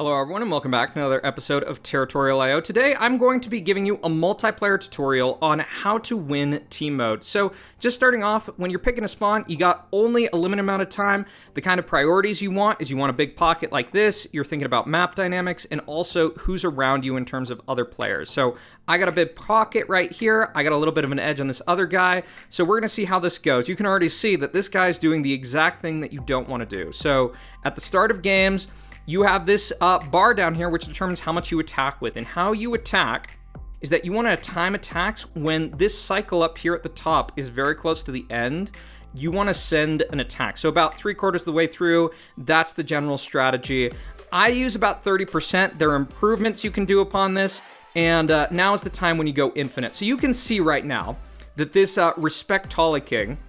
Hello everyone and welcome back to another episode of Territorial.io. Today I'm going to be giving you a multiplayer tutorial on how to win team mode. So just starting off, when you're picking a spawn, you got only a limited amount of time. The kind of priorities you want is you want a big pocket like this, you're thinking about map dynamics, and also who's around you in terms of other players. So I got a big pocket right here, I got a little bit of an edge on this other guy, so we're going to see how this goes. You can already see that this guy's doing the exact thing that you don't want to do. So at the start of games, you have this bar down here which determines how much you attack with. And how you attack is that you want to time attacks when this cycle up here at the top is very close to the end. You want to send an attack. So about 3/4 of the way through, that's the general strategy. I use about 30%. There are improvements you can do upon this. And now is the time when you go infinite. So you can see right now that this Respectali King,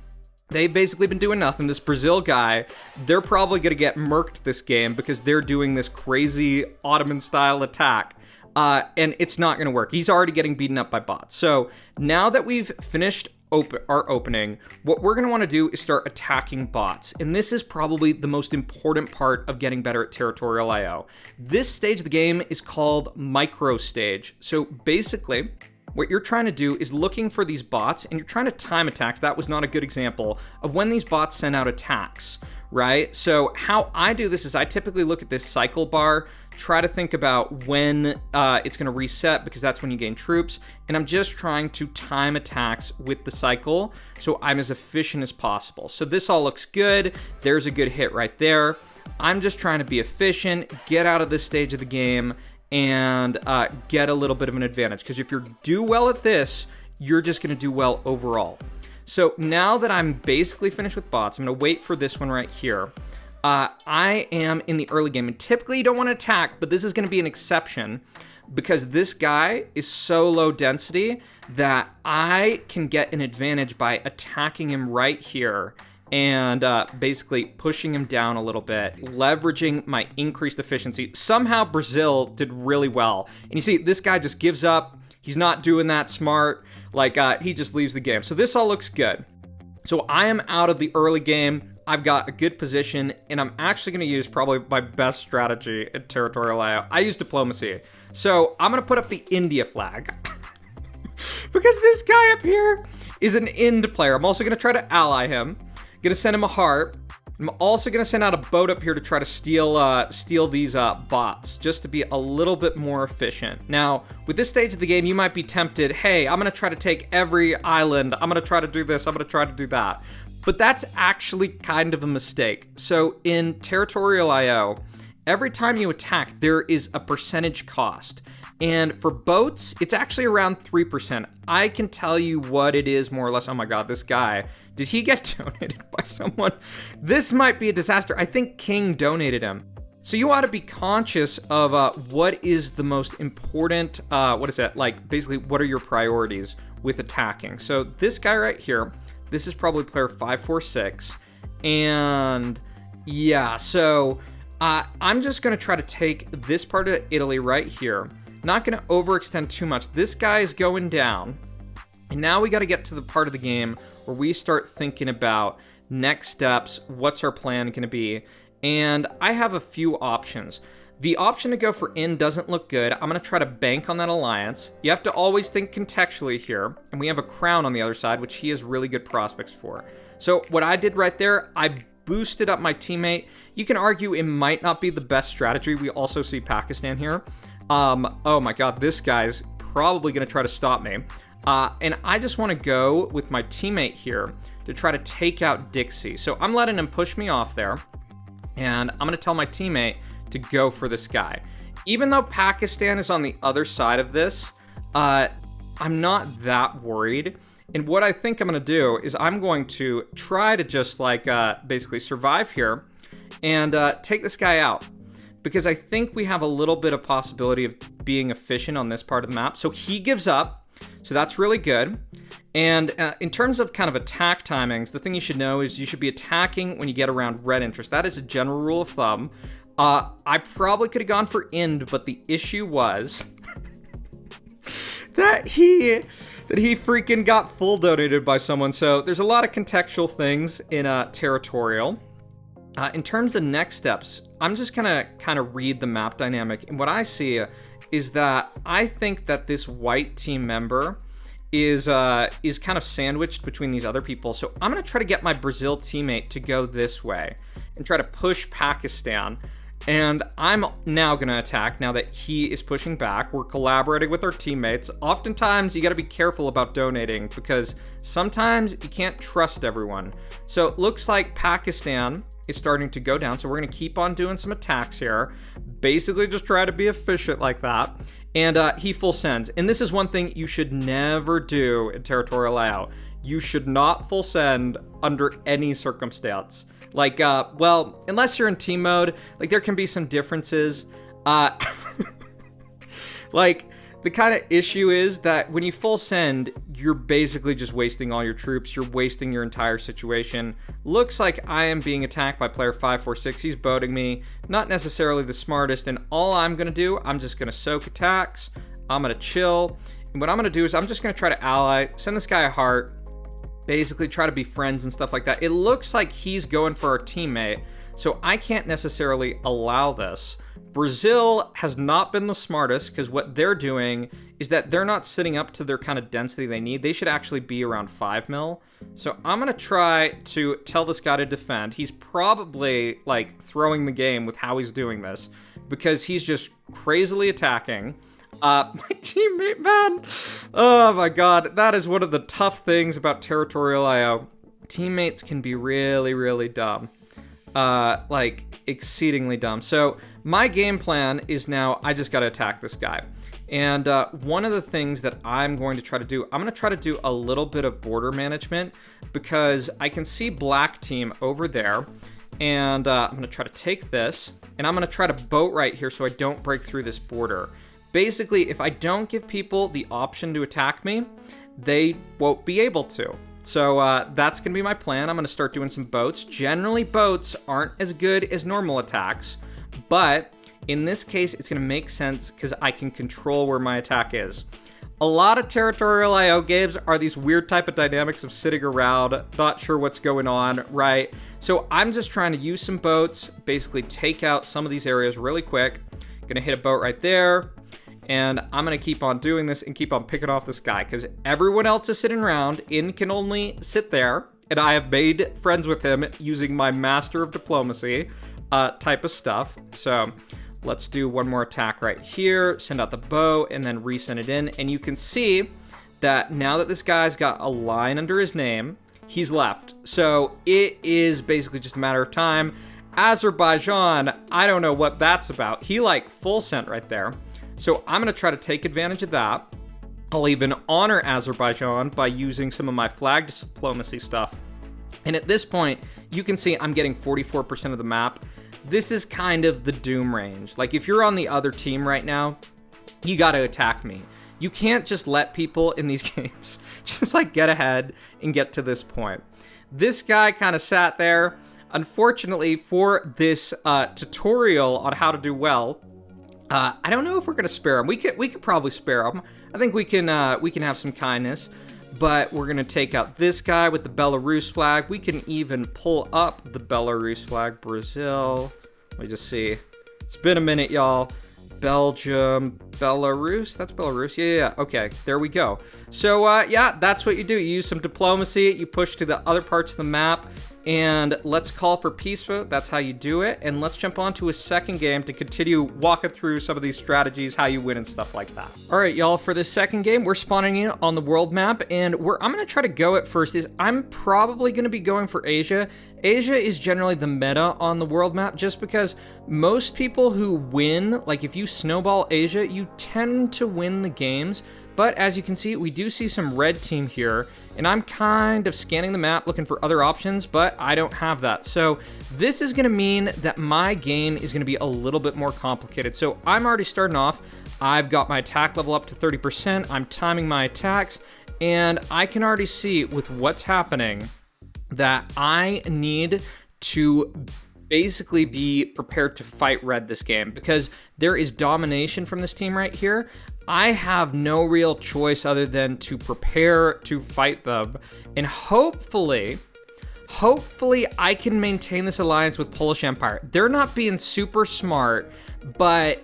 they've basically been doing nothing. This Brazil guy, they're probably going to get murked this game because they're doing this crazy Ottoman-style attack, and it's not going to work. He's already getting beaten up by bots. So now that we've finished our opening, what we're going to want to do is start attacking bots, and this is probably the most important part of getting better at Territorial.io. This stage of the game is called Micro Stage. So basically, what you're trying to do is looking for these bots, and you're trying to time attacks. That was not a good example of when these bots send out attacks, right? So how I do this is I typically look at this cycle bar, try to think about when it's going to reset, because that's when you gain troops, and I'm just trying to time attacks with the cycle so I'm as efficient as possible. So this all looks good. There's a good hit right there. I'm just trying to be efficient, get out of this stage of the game, and get a little bit of an advantage. Because if you do well at this, you're just going to do well overall. So now that I'm basically finished with bots, I'm going to wait for this one right here. I am in the early game, and typically you don't want to attack, but this is going to be an exception because this guy is so low density that I can get an advantage by attacking him right here and basically pushing him down a little bit, leveraging my increased efficiency. Somehow Brazil did really well. And you see, this guy just gives up. He's not doing that smart. Like, he just leaves the game. So this all looks good. So I am out of the early game. I've got a good position, and I'm actually going to use probably my best strategy in Territorial.io. I use diplomacy. So I'm going to put up the India flag. Because this guy up here is an Ind player. I'm also going to try to ally him. Gonna send him a heart. I'm also gonna send out a boat up here to try to steal these bots, just to be a little bit more efficient. Now, with this stage of the game, you might be tempted, hey, I'm gonna try to take every island, I'm gonna try to do this, I'm gonna try to do that. But that's actually kind of a mistake. So in Territorial.io, every time you attack, there is a percentage cost. And for boats, it's actually around 3%. I can tell you what it is more or less. Oh my God, this guy, did he get donated by someone? This might be a disaster. I think King donated him. So you ought to be conscious of what is the most important, what is that? Like basically, what are your priorities with attacking? So this guy right here, this is probably player 546. And yeah, so I'm just gonna try to take this part of Italy right here. Not gonna overextend too much. This guy is going down. And now we gotta get to the part of the game where we start thinking about next steps, what's our plan gonna be? And I have a few options. The option to go for in doesn't look good. I'm gonna try to bank on that alliance. You have to always think contextually here. And we have a crown on the other side, which he has really good prospects for. So what I did right there, I boosted up my teammate. You can argue it might not be the best strategy. We also see Pakistan here. Oh my God, this guy's probably gonna try to stop me. And I just want to go with my teammate here to try to take out Dixie. So I'm letting him push me off there, and I'm going to tell my teammate to go for this guy. Even though Pakistan is on the other side of this, I'm not that worried. And what I think I'm going to do is I'm going to try to just like basically survive here and take this guy out. Because I think we have a little bit of possibility of being efficient on this part of the map. So he gives up. So that's really good. And in terms of kind of attack timings, the thing you should know is you should be attacking when you get around red interest. That is a general rule of thumb. I probably could have gone for Ind, but the issue was that he freaking got full donated by someone. So there's a lot of contextual things in Territorial. In terms of next steps, I'm just gonna kind of read the map dynamic, and what I see is that I think that this white team member is kind of sandwiched between these other people. So I'm gonna try to get my Brazil teammate to go this way and try to push Pakistan. And I'm now gonna attack now that he is pushing back. We're collaborating with our teammates. Oftentimes you gotta be careful about donating because sometimes you can't trust everyone. So it looks like Pakistan is starting to go down. So we're gonna keep on doing some attacks here. Basically just try to be efficient like that. And he full sends. And this is one thing you should never do in Territorial IO. You should not full send under any circumstance. Like, well, unless you're in team mode, like there can be some differences. Like, the kind of issue is that when you full send, you're basically just wasting all your troops. You're wasting your entire situation. Looks like I am being attacked by player 546. He's boating me. Not necessarily the smartest. And all I'm going to do, I'm just going to soak attacks. I'm going to chill. And what I'm going to do is I'm just going to try to ally, send this guy a heart, basically try to be friends and stuff like that. It looks like he's going for our teammate. So I can't necessarily allow this. Brazil has not been the smartest because what they're doing is that they're not sitting up to their kind of density they need. They should actually be around 5 mil. So I'm going to try to tell this guy to defend. He's probably like throwing the game with how he's doing this because he's just crazily attacking. My teammate, man. Oh my god. That is one of the tough things about Territorial IO. Teammates can be really, really dumb. Like exceedingly dumb. So my game plan is now I just got to attack this guy. And one of the things that I'm going to try to do, I'm going to try to do a little bit of border management because I can see black team over there. And I'm going to try to take this and I'm going to try to boat right here so I don't break through this border. Basically, if I don't give people the option to attack me, they won't be able to. So that's going to be my plan. I'm going to start doing some boats. Generally, boats aren't as good as normal attacks, but in this case, it's going to make sense because I can control where my attack is. A lot of Territorial IO games are these weird type of dynamics of sitting around, not sure what's going on, right? So I'm just trying to use some boats, basically take out some of these areas really quick. Going to hit a boat right there. And I'm going to keep on doing this and keep on picking off this guy because everyone else is sitting around. In can only sit there. And I have made friends with him using my Master of Diplomacy type of stuff. So let's do one more attack right here. Send out the bow and then resend it in. And you can see that now that this guy's got a line under his name, he's left. So it is basically just a matter of time. Azerbaijan, I don't know what that's about. He like full sent right there. So I'm going to try to take advantage of that. I'll even honor Azerbaijan by using some of my flag diplomacy stuff. And at this point, you can see I'm getting 44% of the map. This is kind of the doom range. Like if you're on the other team right now, you got to attack me. You can't just let people in these games just like get ahead and get to this point. This guy kind of sat there. Unfortunately for this tutorial on how to do well, I don't know if we're gonna spare him. We could probably spare him. I think we can have some kindness, but we're gonna take out this guy with the Belarus flag. We can even pull up the Belarus flag. Brazil. Let me just see. It's been a minute, y'all. Belgium, Belarus. That's Belarus. Yeah. Okay, there we go. So yeah, that's what you do. You use some diplomacy. You push to the other parts of the map. And let's call for peace vote. That's how you do it. And let's jump on to a second game to continue walking through some of these strategies, how you win and stuff like that. All right, y'all, for this second game, we're spawning in on the world map. And where I'm going to try to go at first is I'm probably going to be going for Asia. Asia is generally the meta on the world map just because most people who win, like if you snowball Asia, you tend to win the games. But as you can see, we do see some red team here, and I'm kind of scanning the map looking for other options, but I don't have that. So this is going to mean that my game is going to be a little bit more complicated. So I'm already starting off. I've got my attack level up to 30%. I'm timing my attacks, and I can already see with what's happening that I need to basically be prepared to fight red this game because there is domination from this team right here. I have no real choice other than to prepare to fight them, and hopefully hopefully I can maintain this alliance with Polish Empire. They're not being super smart, but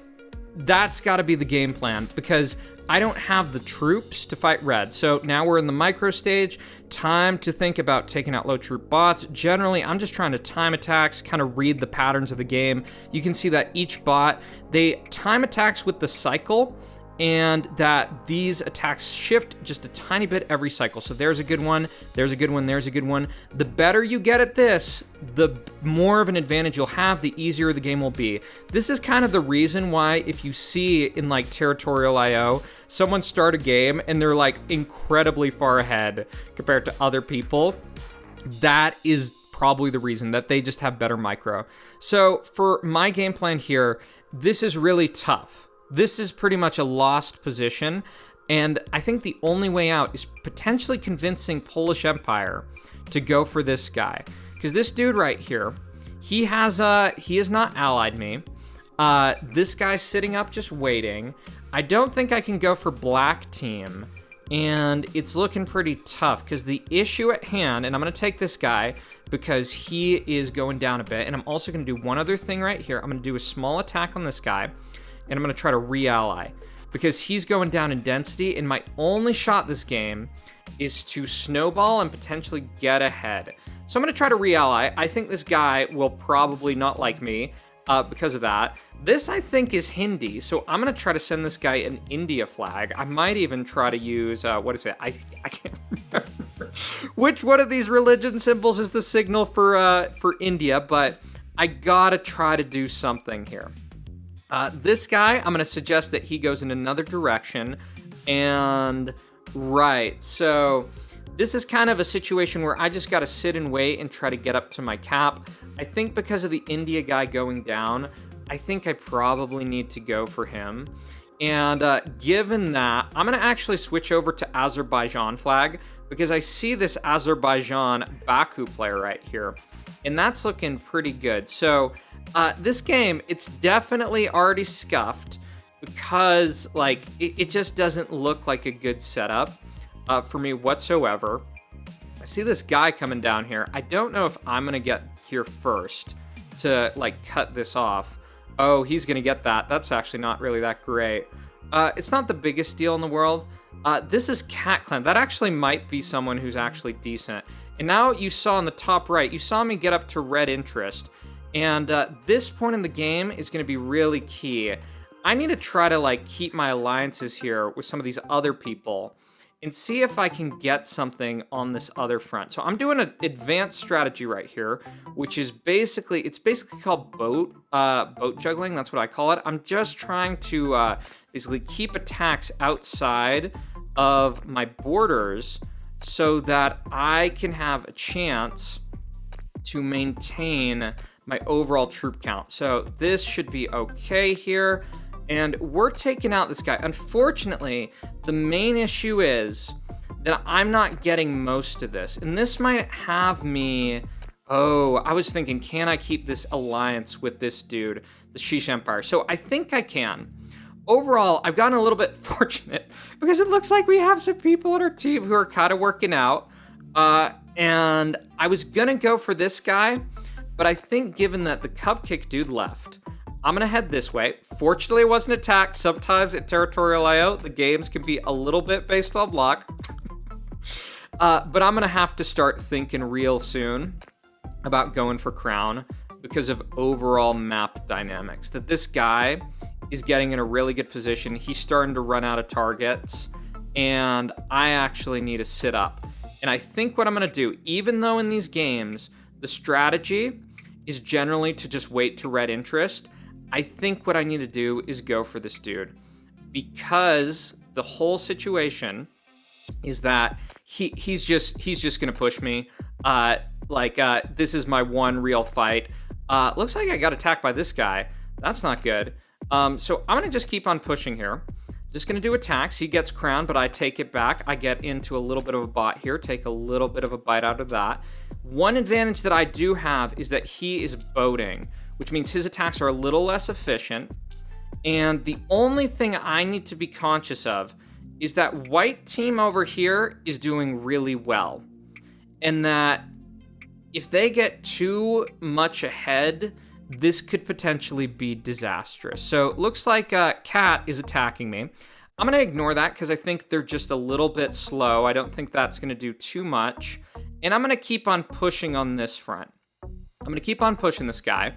that's got to be the game plan because I don't have the troops to fight red. So now we're in the micro stage. Time to think about taking out low troop bots. Generally, I'm just trying to time attacks, kind of read the patterns of the game. You can see that each bot, they time attacks with the cycle, and that these attacks shift just a tiny bit every cycle. So there's a good one, there's a good one, there's a good one. The better you get at this, the more of an advantage you'll have, the easier the game will be. This is kind of the reason why if you see in like Territorial IO, someone start a game and they're like incredibly far ahead compared to other people, that is probably the reason that they just have better micro. So for my game plan here, this is really tough. This is pretty much a lost position, and I think the only way out is potentially convincing Polish Empire to go for this guy. Because this dude right here, he has not allied me. This guy's sitting up just waiting. I don't think I can go for black team, and it's looking pretty tough because the issue at hand, and I'm going to take this guy because he is going down a bit, and I'm also going to do one other thing right here. I'm going to do a small attack on this guy, and I'm going to try to re-ally because he's going down in density, and my only shot this game is to snowball and potentially get ahead. So I'm going to try to re-ally. I think this guy will probably not like me because of that. This, I think, is Hindi, so I'm going to try to send this guy an India flag. I might even try to use, what is it? I can't remember which one of these religion symbols is the signal for India, but I got to try to do something here. This guy, I'm going to suggest that he goes in another direction, and right, so this is kind of a situation where I just got to sit and wait and try to get up to my cap. I think because of the India guy going down, I think I probably need to go for him. And given that, I'm going to actually switch over to Azerbaijan flag because I see this Azerbaijan Baku player right here, and that's looking pretty good. So this game, it's definitely already scuffed because like it just doesn't look like a good setup for me whatsoever. I see this guy coming down here. I don't know if I'm gonna get here first to like cut this off. Oh, he's gonna get that. That's actually not really that great. It's not the biggest deal in the world. This is Cat Clan. That actually might be someone who's actually decent. And now you saw on the top right, you saw me get up to red interest. And this point in the game is going to be really key. I need to try to like keep my alliances here with some of these other people and see if I can get something on this other front. So I'm doing an advanced strategy right here, which is basically, it's basically called boat juggling. That's what I call it. I'm just trying to basically keep attacks outside of my borders so that I can have a chance to maintain my overall troop count. So this should be okay here. And we're taking out this guy. Unfortunately, the main issue is that I'm not getting most of this. And this might have me... Oh, I was thinking, can I keep this alliance with this dude, the Shish Empire? So I think I can. Overall, I've gotten a little bit fortunate because it looks like we have some people on our team who are kind of working out. And I was gonna go for this guy, but I think given that the Cupcake dude left, I'm gonna head this way. Fortunately, it wasn't attacked. Sometimes at Territorial IO, the games can be a little bit based on luck. But I'm gonna have to start thinking real soon about going for Crown because of overall map dynamics. That this guy is getting in a really good position. He's starting to run out of targets, and I actually need to sit up. And I think what I'm gonna do, even though in these games, the strategy is generally to just wait to red interest, I think what I need to do is go for this dude because the whole situation is that he's just gonna push me. This is my one real fight. Looks like I got attacked by this guy. That's not good. So I'm gonna just keep on pushing here. Just gonna do attacks. He gets crowned, but I take it back. I get into a little bit of a bot here, take a little bit of a bite out of that. One advantage that I do have is that he is boating, which means his attacks are a little less efficient. And the only thing I need to be conscious of is that white team over here is doing really well. And that if they get too much ahead, this could potentially be disastrous. So it looks like Cat is attacking me. I'm going to ignore that because I think they're just a little bit slow. I don't think that's going to do too much. And I'm going to keep on pushing on this front. I'm going to keep on pushing this guy.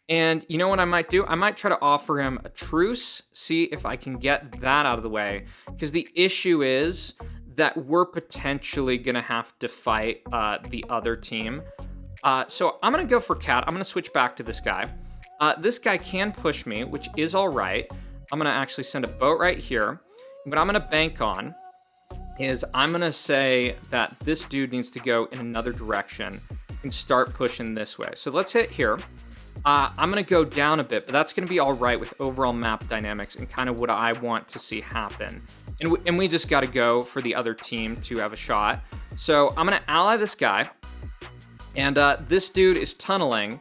And you know what I might do? I might try to offer him a truce, see if I can get that out of the way. Because the issue is that we're potentially going to have to fight the other team. So I'm going to go for Cat. I'm going to switch back to this guy. This guy can push me, which is all right. I'm going to actually send a boat right here. What I'm going to bank on is I'm going to say that this dude needs to go in another direction and start pushing this way. So let's hit here. I'm going to go down a bit, but that's going to be all right with overall map dynamics and kind of what I want to see happen. And we just got to go for the other team to have a shot. So I'm going to ally this guy. And this dude is tunneling,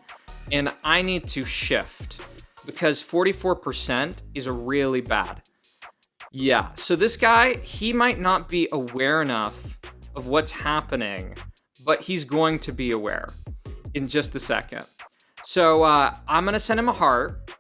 and I need to shift because 44% is really bad. Yeah, so this guy, he might not be aware enough of what's happening, but he's going to be aware in just a second. So I'm going to send him a heart,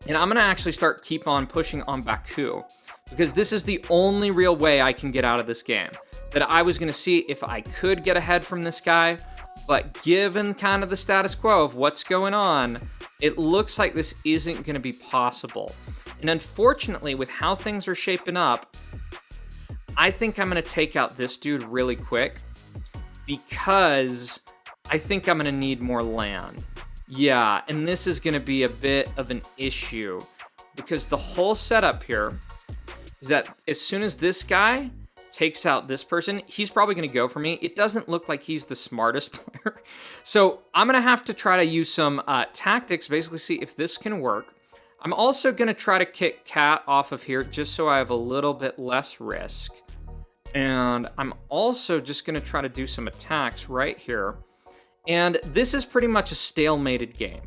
and I'm going to actually keep on pushing on Baku, because this is the only real way I can get out of this game. That I was going to see if I could get ahead from this guy, but given kind of the status quo of what's going on, it looks like this isn't going to be possible. And unfortunately, with how things are shaping up, I think I'm going to take out this dude really quick because I think I'm going to need more land. Yeah, and this is going to be a bit of an issue because the whole setup here is that as soon as this guy takes out this person, he's probably going to go for me. It doesn't look like he's the smartest player. So I'm going to have to try to use some tactics, basically see if this can work. I'm also going to try to kick Cat off of here just so I have a little bit less risk. And I'm also just going to try to do some attacks right here. And this is pretty much a stalemated game.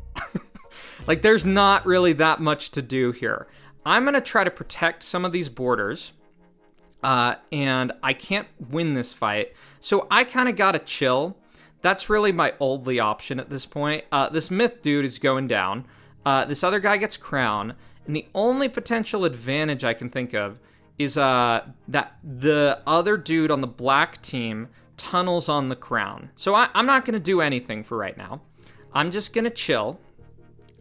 Like, there's not really that much to do here. I'm going to try to protect some of these borders. And I can't win this fight, so I kind of gotta chill. That's really my only option at this point. This myth dude is going down. This other guy gets crown, and the only potential advantage I can think of is that the other dude on the black team tunnels on the crown. So I'm not gonna do anything for right now. I'm just gonna chill.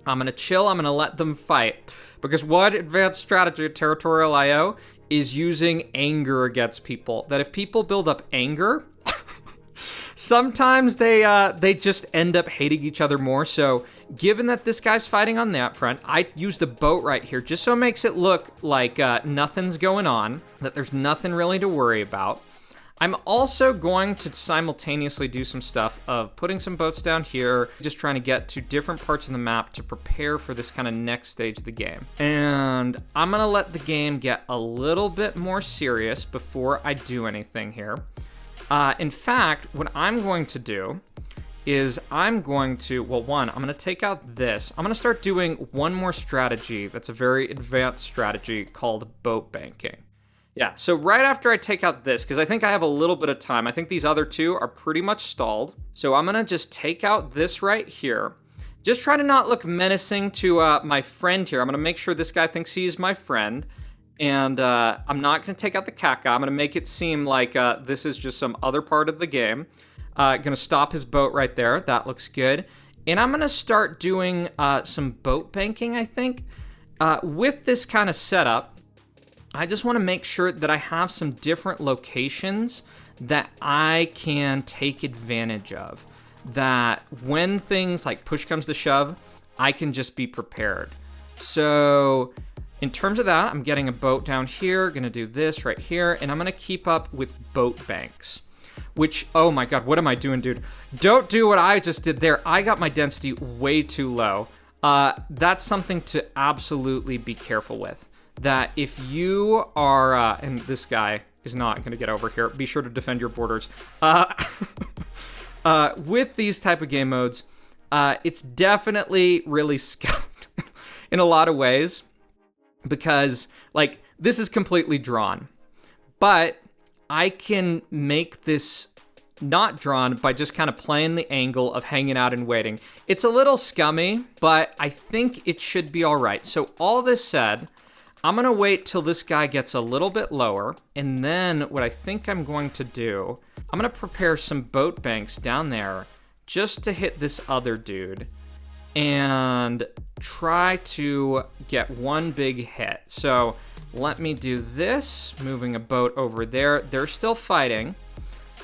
I'm gonna let them fight. Because one advanced strategy of Territorial IO is using anger against people. That if people build up anger, sometimes they just end up hating each other more. So given that this guy's fighting on that front, I used a boat right here just so it makes it look like nothing's going on, that there's nothing really to worry about. I'm also going to simultaneously do some stuff of putting some boats down here, just trying to get to different parts of the map to prepare for this kind of next stage of the game. And I'm gonna let the game get a little bit more serious before I do anything here. In fact, what I'm going to do is I'm going to take out this. I'm gonna start doing one more strategy that's a very advanced strategy called boat banking. Yeah, so right after I take out this, because I think I have a little bit of time, I think these other two are pretty much stalled. So I'm gonna just take out this right here. Just try to not look menacing to my friend here. I'm gonna make sure this guy thinks he's my friend. And I'm not gonna take out the cat guy. I'm gonna make it seem like this is just some other part of the game. Gonna stop his boat right there. That looks good. And I'm gonna start doing some boat banking, I think. With this kind of setup, I just want to make sure that I have some different locations that I can take advantage of. That when things like push comes to shove, I can just be prepared. So in terms of that, I'm getting a boat down here, gonna do this right here, and I'm gonna keep up with boat banks. Which, oh my god, what am I doing, dude? Don't do what I just did there. I got my density way too low. That's something to absolutely be careful with. That if you are, and this guy is not going to get over here, be sure to defend your borders. With these type of game modes, it's definitely really scoped in a lot of ways because, like, this is completely drawn. But I can make this not drawn by just kind of playing the angle of hanging out and waiting. It's a little scummy, but I think it should be all right. So all this said, I'm going to wait till this guy gets a little bit lower, and then what I think I'm going to do, I'm going to prepare some boat banks down there just to hit this other dude and try to get one big hit. So let me do this, moving a boat over there. They're still fighting.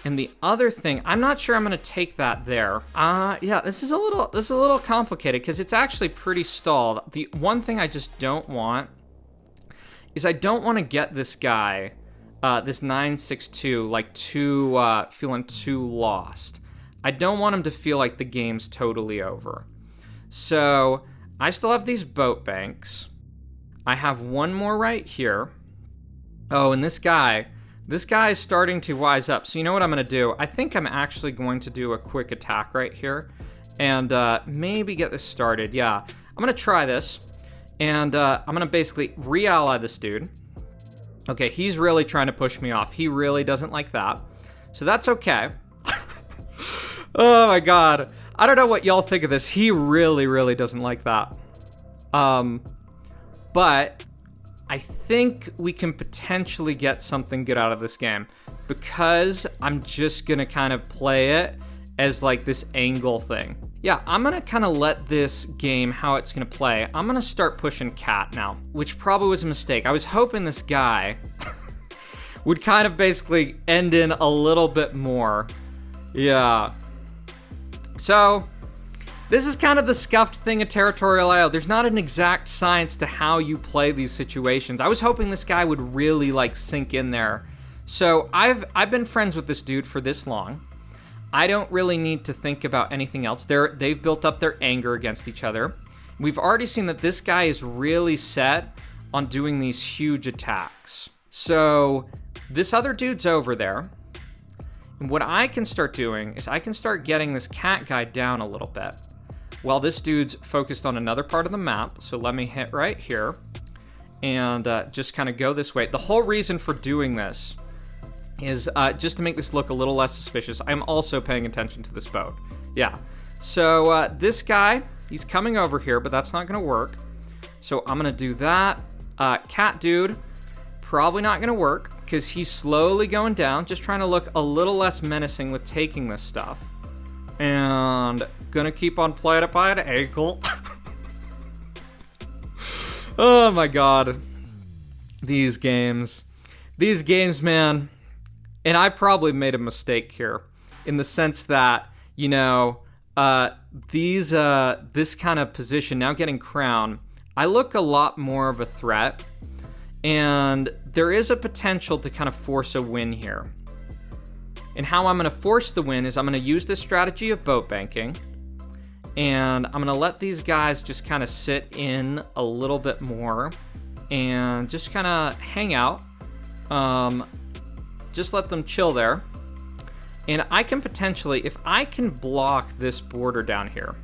And the other thing, I'm not sure I'm gonna take that there. Yeah, this is a little complicated because it's actually pretty stalled. The one thing I just don't want is I don't want to get this guy, this 962, like feeling too lost. I don't want him to feel like the game's totally over. So I still have these boat banks. I have one more right here. Oh, and this guy is starting to wise up. So you know what I'm going to do? I think I'm actually going to do a quick attack right here and maybe get this started. Yeah, I'm going to try this, and I'm going to basically re-ally this dude. Okay, he's really trying to push me off. He really doesn't like that. So that's okay. Oh my god. I don't know what y'all think of this. He really, really doesn't like that. But I think we can potentially get something good out of this game because I'm just gonna kind of play it as like this angle thing. Yeah, I'm gonna kind of let this game, how it's gonna play, I'm gonna start pushing cat now, which probably was a mistake. I was hoping this guy would kind of basically end in a little bit more. Yeah. So, this is kind of the scuffed thing of Territorial IO. There's not an exact science to how you play these situations. I was hoping this guy would really like sink in there. So I've been friends with this dude for this long. I don't really need to think about anything else. They've built up their anger against each other. We've already seen that this guy is really set on doing these huge attacks. So this other dude's over there. And what I can start doing is I can start getting this cat guy down a little bit while this dude's focused on another part of the map. So let me hit right here and just kind of go this way. The whole reason for doing this is just to make this look a little less suspicious. I'm also paying attention to this boat. Yeah. So this guy, he's coming over here, but that's not going to work. So I'm going to do that. Cat dude, probably not going to work because he's slowly going down, just trying to look a little less menacing with taking this stuff. And gonna keep on playing it by an ankle. Oh my god. These games, man. And I probably made a mistake here in the sense that, you know, this kind of position, now getting crown, I look a lot more of a threat. And there is a potential to kind of force a win here. And how I'm going to force the win is I'm going to use this strategy of boat banking. And I'm going to let these guys just kind of sit in a little bit more. And just kind of hang out. Just let them chill there. And I can potentially, if I can block this border down here.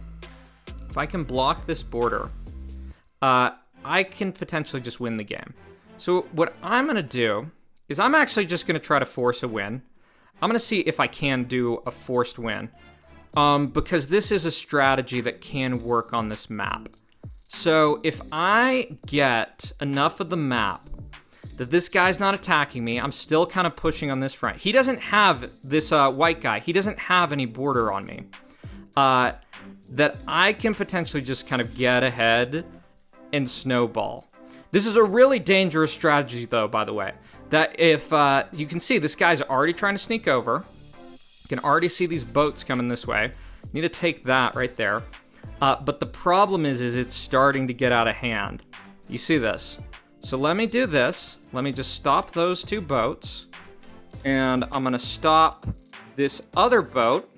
If I can block this border, I can potentially just win the game. So what I'm going to do is I'm actually just going to try to force a win. I'm going to see if I can do a forced win. Because this is a strategy that can work on this map. So if I get enough of the map that this guy's not attacking me, I'm still kind of pushing on this front. He doesn't have this white guy. He doesn't have any border on me. That I can potentially just kind of get ahead and snowball. This is a really dangerous strategy, though, by the way. That if, you can see, this guy's already trying to sneak over. You can already see these boats coming this way. Need to take that right there. But the problem is it's starting to get out of hand. You see this? So let me do this. Let me just stop those two boats. And I'm going to stop this other boat.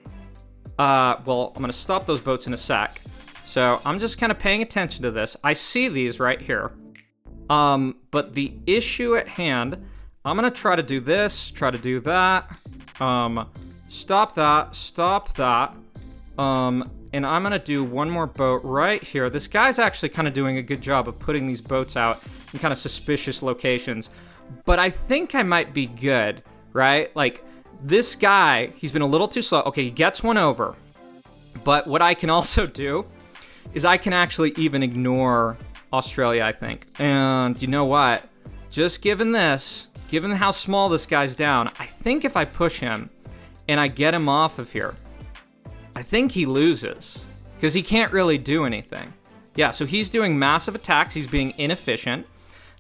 Well, I'm going to stop those boats in a sec. So I'm just kind of paying attention to this. I see these right here. But the issue at hand, I'm going to try to do this, try to do that, stop that, and I'm going to do one more boat right here. This guy's actually kind of doing a good job of putting these boats out in kind of suspicious locations, but I think I might be good, right? Like, This guy, he's been a little too slow. Okay, he gets one over. But what I can also do is I can actually even ignore Australia, I think. And you know what? Just given how small this guy's down, I think if I push him and I get him off of here, I think he loses because he can't really do anything. Yeah, so he's doing massive attacks. He's being inefficient.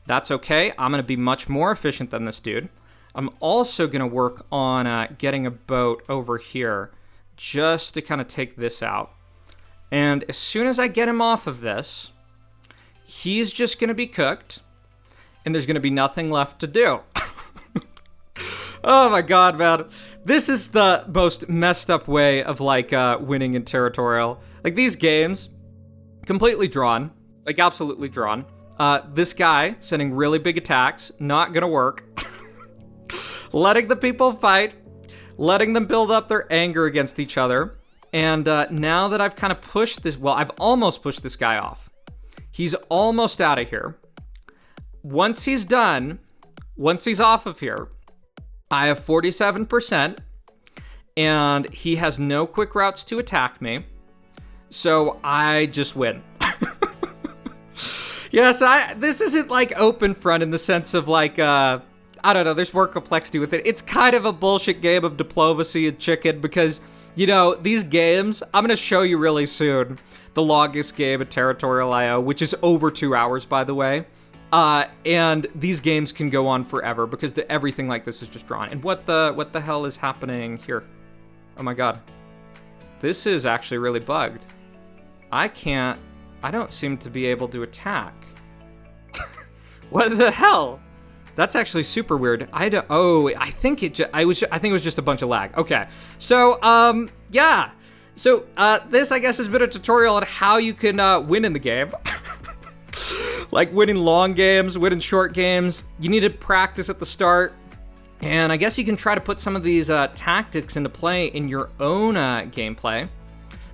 That's okay. I'm going to be much more efficient than this dude. I'm also going to work on getting a boat over here just to kind of take this out. And as soon as I get him off of this, he's just going to be cooked, and there's going to be nothing left to do. Oh my god, man. This is the most messed up way of, like, winning in Territorial. Like, these games, completely drawn. Like, absolutely drawn. This guy sending really big attacks, not gonna work. Letting the people fight, letting them build up their anger against each other. And now that I've kind of pushed this, well, I've almost pushed this guy off. He's almost out of here. Once he's done, once he's off of here, I have 47%, and he has no quick routes to attack me. So I just win. Yes, this isn't like open front in the sense of like, I don't know, there's more complexity with it. It's kind of a bullshit game of diplomacy and chicken because, you know, these games, I'm going to show you really soon the longest game at Territorial IO, which is over 2 hours, by the way. And these games can go on forever because everything like this is just drawn. And what the hell is happening here? Oh my god. This is actually really bugged. I don't seem to be able to attack. What the hell? That's actually super weird. I think it was just a bunch of lag. Okay. So, yeah. So, this, I guess, has been a tutorial on how you can win in the game. Like winning long games, winning short games. You need to practice at the start. And I guess you can try to put some of these tactics into play in your own gameplay.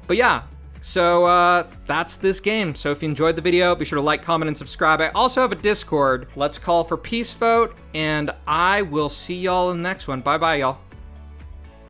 But yeah, so that's this game. So if you enjoyed the video, be sure to like, comment, and subscribe. I also have a Discord. Let's call for peace vote, and I will see y'all in the next one. Bye-bye, y'all.